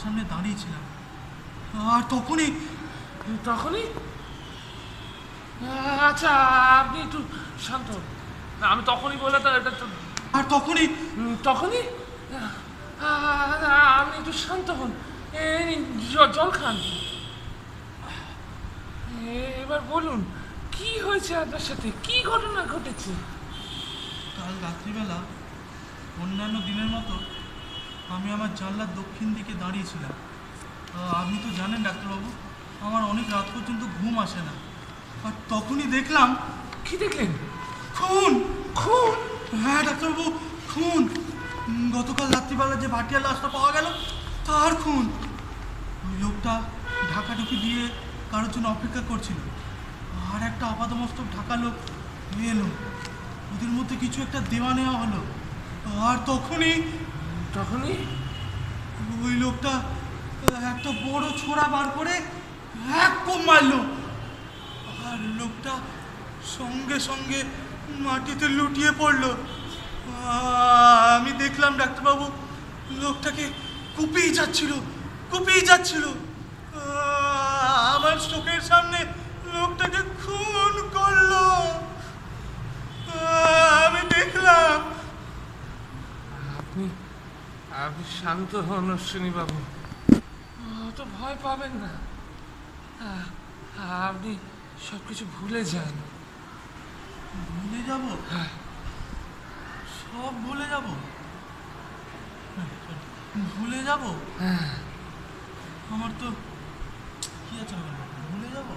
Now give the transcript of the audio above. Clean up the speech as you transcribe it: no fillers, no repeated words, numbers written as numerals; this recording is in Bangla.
সামনে দাঁড়িয়েছিলাম, আর তখনই তখনই? আচ্ছা, আপনি একটু শান্ত হন। আমি তখনই বলে তো এটা তো আর তখনই তখনই আপনি একটু শান্ত হন। এই নিন, জল খান। এবার বলুন, কি হয়েছে আপনার সাথে? কি ঘটনা ঘটেছে? কাল রাত্রিবেলা অন্যান্য দিনের মতো আমি আমার জানলার দক্ষিণ দিকে দাঁড়িয়েছিলাম। আপনি তো জানেন ডাক্তারবাবু, আমার অনেক রাত পর্যন্ত ঘুম আসে না। আর তখনই দেখলাম কি দেখলেন? খুন। খুন? হ্যাঁ ডাক্তারবাবু, খুন। গতকাল রাত্রিবেলা যে ভাটিয়ার লাশটা পাওয়া গেল, তার খুন। ওই লোকটা ঢাকাঢুকি দিয়ে কারোর জন্য অপেক্ষা করছিল, আর একটা আপাদমস্তক ঢাকা লোক এলো। ওদের মধ্যে কিছু একটা দেওয়া নেওয়া হলো, আর তখনই তখনই? ওই লোকটা একটা বড় ছোরা বার করে এক কোপ মারলো, আর লোকটা সঙ্গে সঙ্গে মাটিতে লুটিয়ে পড়লো। আমি দেখলাম ডাক্তারবাবু, লোকটাকে কুপিয়ে যাচ্ছিল, কুপিয়ে যাচ্ছিল। আমার চোখের সামনে লোকটাকে খুন করলো। আমি দেখলাম। আপনি আপনি শান্ত হন অশ্বিনী বাবু, অত ভয় পাবেন না। আ- আপনি সব কিছু ভুলে যান। ভুলে যাব? সব ভুলে যাব? ভুলে যাব? আমার তো কি আছে, ভুলে যাব?